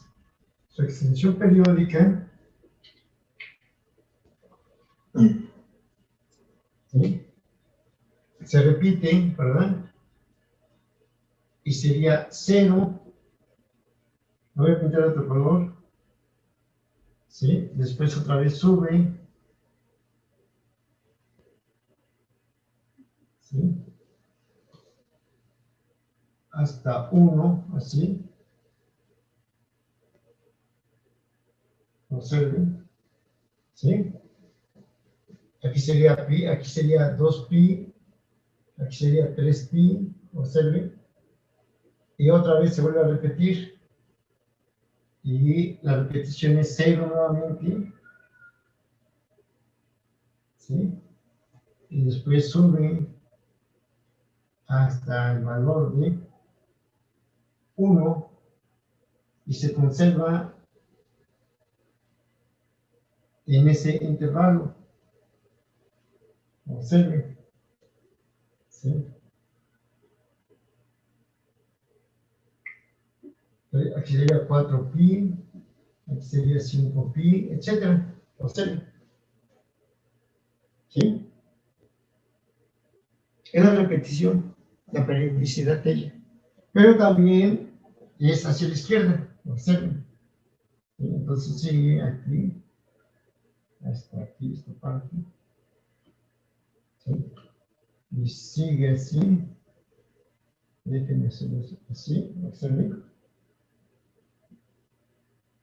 su extensión periódica, ¿sí?, se repite, ¿verdad? Y sería 0. Lo voy a pintar de otro color. ¿Sí? Después otra vez sube. ¿Sí? Hasta 1, así. Observen. ¿Sí? Aquí sería pi, aquí sería 2pi, aquí sería 3pi, observen. Y otra vez se vuelve a repetir. Y la repetición es 0 nuevamente. ¿Sí? Y después sube hasta el valor de 1 y se conserva en ese intervalo. Observen. ¿Sí? Aquí sería 4pi, aquí sería 5pi, etc. Observen. ¿Sí? Es la repetición, la periodicidad de ella. Pero también es hacia la izquierda. Observen. ¿Sí? Entonces sigue aquí, hasta aquí, esta parte. ¿Sí? Y sigue así. Déjenme hacerlo así, observen.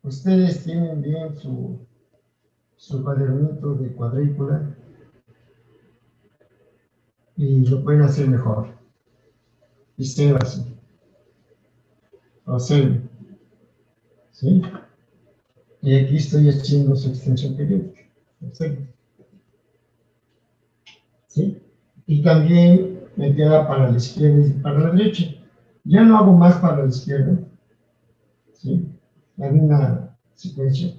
Ustedes tienen bien su cuadernito de cuadrícula y lo pueden hacer mejor. Y se va así. Observen. ¿Sí? Y aquí estoy haciendo su extensión periódica. Observen. ¿Sí? Y también me queda para la izquierda y para la derecha. Ya no hago más para la izquierda. ¿Sí? Hay una secuencia.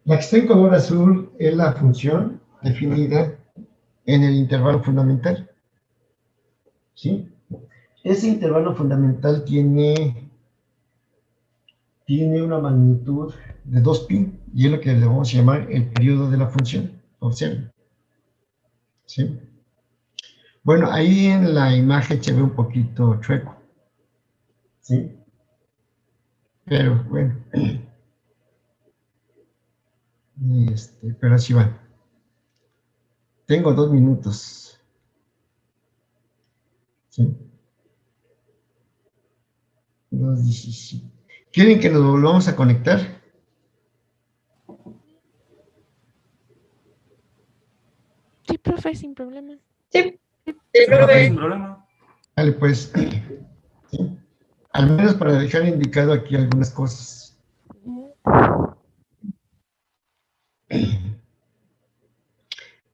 La que está en color azul es la función definida en el intervalo fundamental. ¿Sí? Ese intervalo fundamental tiene una magnitud de 2pi y es lo que le vamos a llamar el periodo de la función. Observen. ¿Sí? Bueno, ahí en la imagen se ve un poquito chueco. ¿Sí? Pero bueno. Pero así va. Tengo 2 minutos. ¿Sí? 2:17. ¿Quieren que nos volvamos a conectar? Sí, profe, sin problema. Sí. Sin problema. Vale, pues, ¿sí? Al menos para dejar indicado aquí algunas cosas.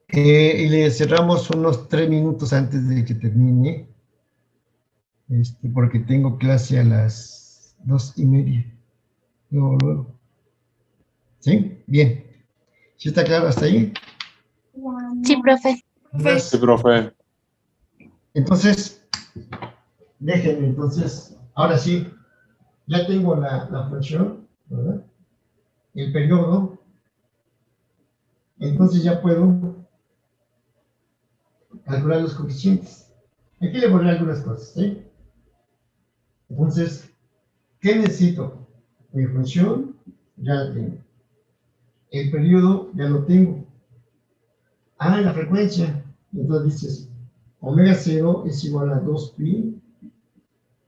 Y le cerramos unos 3 minutos antes de que termine, porque tengo clase a las 2:30. Luego. ¿Sí? Bien. ¿Sí está claro hasta ahí? Sí, profe. Sí, profe. Entonces, déjenme, ahora sí, ya tengo la función, ¿verdad? El periodo, entonces ya puedo calcular los coeficientes. Aquí le borré algunas cosas, ¿sí? Entonces, ¿qué necesito? Mi función, ya la tengo. El periodo, ya lo tengo. La frecuencia. Entonces dices, omega 0 es igual a 2pi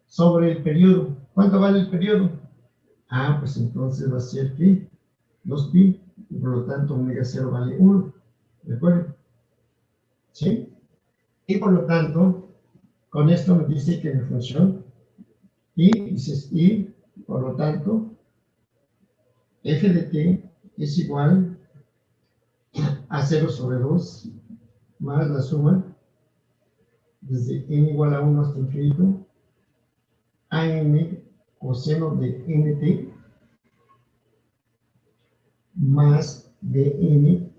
sobre el periodo. ¿Cuánto vale el periodo? Pues entonces va a ser pi, 2pi, y por lo tanto omega 0 vale 1. ¿De acuerdo? ¿Sí? Y por lo tanto, con esto me dice que mi función, y por lo tanto, f de t es igual a 0 sobre 2 más la suma desde n igual a 1 hasta infinito a n coseno de nt más dn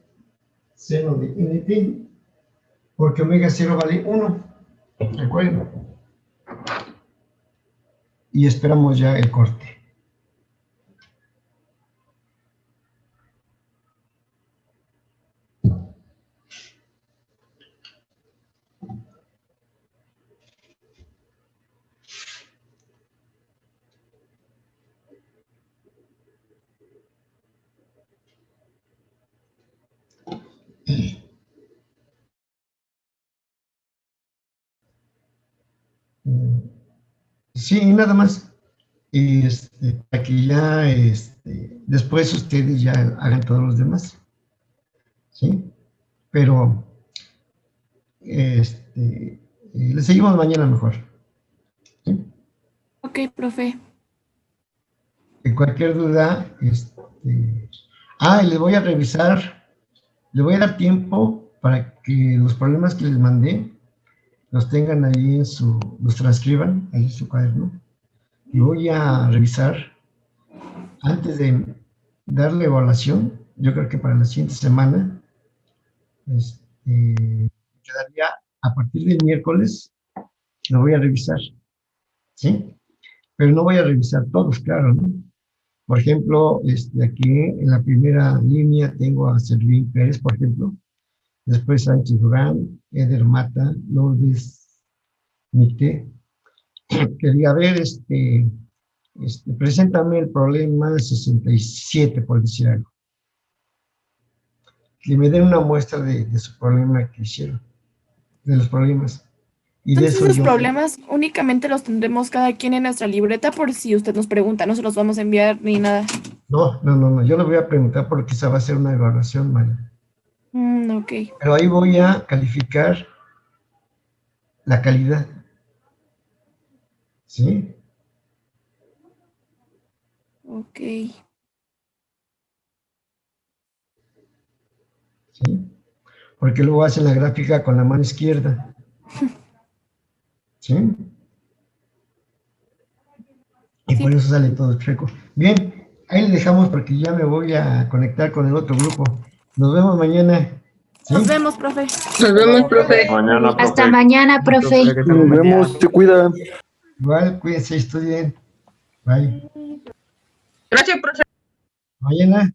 seno de nt, porque omega 0 vale 1, ¿de acuerdo? Y esperamos ya el corte. Sí, nada más. Y para que ya después ustedes ya hagan todos los demás. ¿Sí? Pero le seguimos mañana mejor. ¿Sí? Ok, profe. Cualquier duda, y le voy a revisar, le voy a dar tiempo para que los problemas que les mandé los tengan ahí los transcriban ahí en su cuaderno. Y voy a revisar antes de darle evaluación. Yo creo que para la siguiente semana, quedaría a partir del miércoles, lo voy a revisar, ¿sí? Pero no voy a revisar todos, claro, ¿no? Por ejemplo, aquí en la primera línea tengo a Servín Pérez, por ejemplo, después Sánchez Durán, Eder Mata, Lourdes Mité. Quería ver, preséntame el problema 67, por decir algo. Que me den una muestra de su problema que hicieron, de los problemas. Y de Entonces eso esos problemas únicamente los tendremos cada quien en nuestra libreta por si usted nos pregunta, no se los vamos a enviar ni nada. No, yo le voy a preguntar porque esa va a ser una evaluación, Maya. Ok. Pero ahí voy a calificar la calidad. ¿Sí? Ok. ¿Sí? Porque luego hacen la gráfica con la mano izquierda. ¿Sí? Y Sí. por eso sale todo chueco. Bien, ahí le dejamos porque ya me voy a conectar con el otro grupo. Nos vemos mañana. ¿Sí? Nos vemos, profe. Nos vemos, profe. Mañana, profe. Hasta mañana, profe. Nos vemos, se cuida. Igual, cuídense, estudien. Bye. Gracias, profe. Mañana.